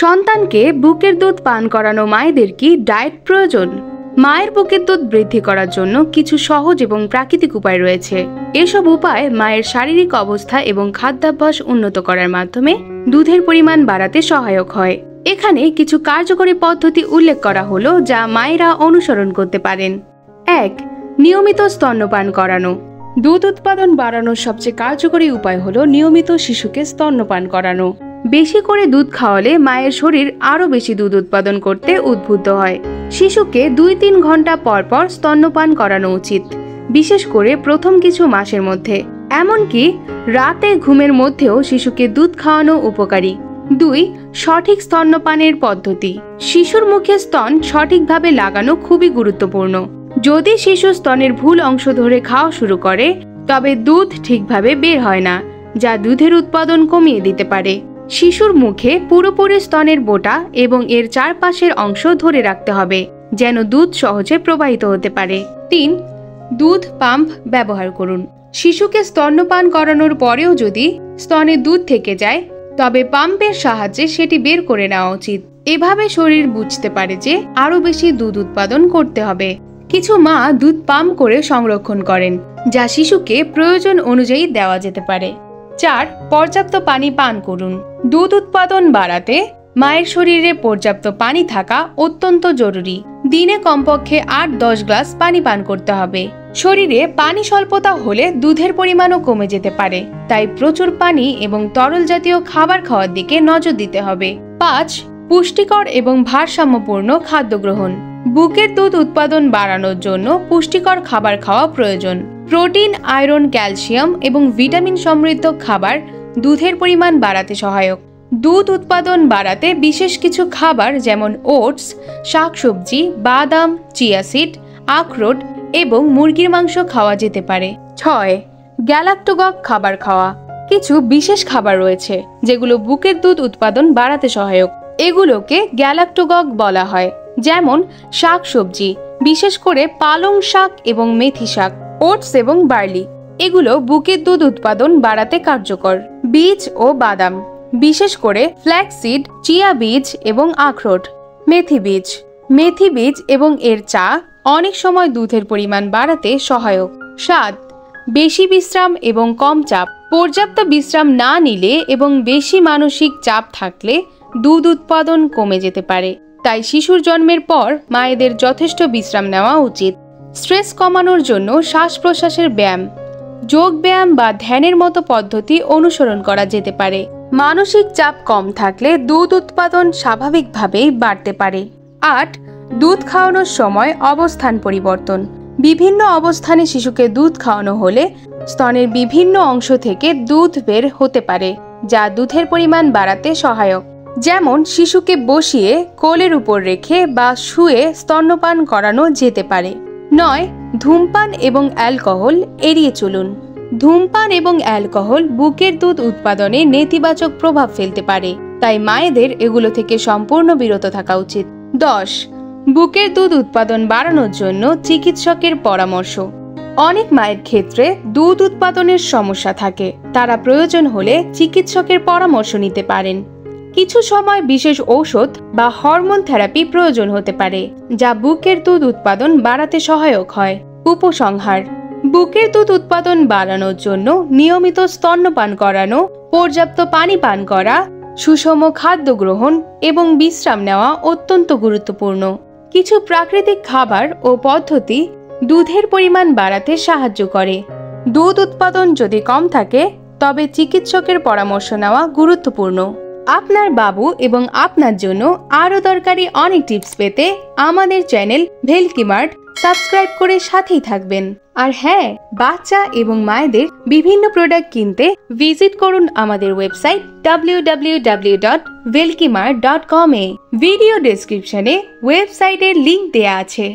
সন্তানকে বুকের দুধ পান করানো মায়েদের কি ডায়েট প্রয়োজন? মায়ের বুকের দুধ বৃদ্ধি করার জন্য কিছু সহজ এবং প্রাকৃতিক উপায় রয়েছে। এসব উপায় মায়ের শারীরিক অবস্থা এবং খাদ্যাভ্যাস উন্নত করার মাধ্যমে দুধের পরিমাণ বাড়াতে সহায়ক হয়। এখানে কিছু কার্যকরী পদ্ধতি উল্লেখ করা হলো যা মায়েরা অনুসরণ করতে পারেন। 1. নিয়মিত স্তন্যপান করানো। দুধ উৎপাদন বাড়ানোর সবচেয়ে কার্যকরী উপায় হলো নিয়মিত শিশুকে স্তন্যপান করানো। বেশি করে দুধ খাওয়ালে মায়ের শরীর আরও বেশি দুধ উৎপাদন করতে উদ্বুদ্ধ হয়। শিশুকে 2-3 ঘন্টা পর পর স্তন্যপান করানো উচিত, বিশেষ করে প্রথম কিছু মাসের মধ্যে। এমনকি রাতে ঘুমের মধ্যেও শিশুকে দুধ খাওয়ানো উপকারী। 2. সঠিক স্তন্যপানের পদ্ধতি। শিশুর মুখে স্তন সঠিকভাবে লাগানো খুবই গুরুত্বপূর্ণ। যদি শিশু স্তনের ভুল অংশ ধরে খাওয়া শুরু করে তবে দুধ ঠিকভাবে বের হয় না, যা দুধের উৎপাদন কমিয়ে দিতে পারে। শিশুর মুখে পুরোপুরি স্তনের বোঁটা এবং এর চারপাশের অংশ ধরে রাখতে হবে যেন দুধ সহজে প্রবাহিত হতে পারে। 3. দুধ পাম্প ব্যবহার করুন। শিশুকে স্তন্যপান করানোর পরেও যদি স্তনে দুধ থেকে যায় তবে পাম্পের সাহায্যে সেটি বের করে নেওয়া উচিত। এভাবে শরীর বুঝতে পারে যে আরো বেশি দুধ উৎপাদন করতে হবে। কিছু মা দুধ পাম্প করে সংরক্ষণ করেন, যা শিশুকে প্রয়োজন অনুযায়ী দেওয়া যেতে পারে। 4. পর্যাপ্ত পানি পান করুন। দুধ উৎপাদন বাড়াতে মায়ের শরীরে পর্যাপ্ত পানি থাকা অত্যন্ত জরুরি। দিনে কমপক্ষে 8-10 গ্লাস পানি পান করতে হবে। শরীরে পানি স্বল্পতা হলে দুধের পরিমাণও কমে যেতে পারে, তাই প্রচুর পানি এবং তরল জাতীয় খাবার খাওয়ার দিকে নজর দিতে হবে। 5. পুষ্টিকর এবং ভারসাম্যপূর্ণ খাদ্য গ্রহণ। বুকের দুধ উৎপাদন বাড়ানোর জন্য পুষ্টিকর খাবার খাওয়া প্রয়োজন। প্রোটিন, আয়রন, ক্যালসিয়াম এবং ভিটামিন সমৃদ্ধ খাবার দুধের পরিমাণ বাড়াতে সহায়ক। দুধ উৎপাদন বাড়াতে বিশেষ কিছু খাবার যেমন ওটস, শাকসবজি, বাদাম, চিয়া সিড, আখরোট এবং মুরগির মাংস খাওয়া যেতে পারে। 6. গ্যালাক্টোগক খাবার খাওয়া। কিছু বিশেষ খাবার রয়েছে যেগুলো বুকের দুধ উৎপাদন বাড়াতে সহায়ক। এগুলোকে গ্যালাক্টোগক বলা হয়, যেমন শাকসবজি, বিশেষ করে পালং শাক এবং মেথি শাক, ওটস এবং বার্লি। এগুলো বুকের দুধ উৎপাদন বাড়াতে কার্যকর। বীজ ও বাদাম, বিশেষ করে ফ্ল্যাক্সিড, চিয়া বীজ এবং আখরোট। মেথি বীজ এবং এর চা অনেক সময় দুধের পরিমাণ বাড়াতে সহায়ক। 7. বেশি বিশ্রাম এবং কম চাপ। পর্যাপ্ত বিশ্রাম না নিলে এবং বেশি মানসিক চাপ থাকলে দুধ উৎপাদন কমে যেতে পারে, তাই শিশুর জন্মের পর মায়েদের যথেষ্ট বিশ্রাম নেওয়া উচিত। স্ট্রেস কমানোর জন্য শ্বাস প্রশ্বাসের ব্যায়াম, যোগ ব্যায়াম বা ধ্যানের মতো পদ্ধতি অনুসরণ করা যেতে পারে। মানসিক চাপ কম থাকলে দুধ উৎপাদন স্বাভাবিকভাবেই বাড়তে পারে। 8. দুধ খাওয়ানোর সময় অবস্থান পরিবর্তন। বিভিন্ন অবস্থানে শিশুকে দুধ খাওয়ানো হলে স্তনের বিভিন্ন অংশ থেকে দুধ বের হতে পারে, যা দুধের পরিমাণ বাড়াতে সহায়ক। যেমন শিশুকে বসিয়ে কোলের উপর রেখে বা শুয়ে স্তন্যপান করানো যেতে পারে। 9. ধূমপান এবং অ্যালকোহল এড়িয়ে চলুন। ধূমপান এবং অ্যালকোহল বুকের দুধ উৎপাদনে নেতিবাচক প্রভাব ফেলতে পারে, তাই মায়েদের এগুলো থেকে সম্পূর্ণ বিরত থাকা উচিত। 10. বুকের দুধ উৎপাদন বাড়ানোর জন্য চিকিৎসকের পরামর্শ। অনেক মায়ের ক্ষেত্রে দুধ উৎপাদনের সমস্যা থাকে, তারা প্রয়োজন হলে চিকিৎসকের পরামর্শ নিতে পারেন। কিছু সময় বিশেষ ঔষধ বা হরমোন থেরাপি প্রয়োজন হতে পারে, যা বুকের দুধ উৎপাদন বাড়াতে সহায়ক হয়। উপসংহার: বুকের দুধ উৎপাদন বাড়ানোর জন্য নিয়মিত স্তন্যপান করানো, পর্যাপ্ত পানি পান করা, সুষম খাদ্য গ্রহণ এবং বিশ্রাম নেওয়া অত্যন্ত গুরুত্বপূর্ণ। কিছু প্রাকৃতিক খাবার ও পদ্ধতি দুধের পরিমাণ বাড়াতে সাহায্য করে। দুধ উৎপাদন যদি কম থাকে তবে চিকিৎসকের পরামর্শ নেওয়া গুরুত্বপূর্ণ। আপনার বাবু এবং আপনার জন্য আরও দরকারি অনেক টিপস পেতে আমাদের চ্যানেল ভেলকি মার্ট সাবস্ক্রাইব করে সাথেই থাকবেন। আর হ্যাঁ, বাচ্চা এবং মায়েদের বিভিন্ন প্রোডাক্ট কিনতে ভিজিট করুন আমাদের ওয়েবসাইট www.velkimart.com এ। ভিডিও ডেসক্রিপশনে ওয়েবসাইটের লিংক দেয়া আছে।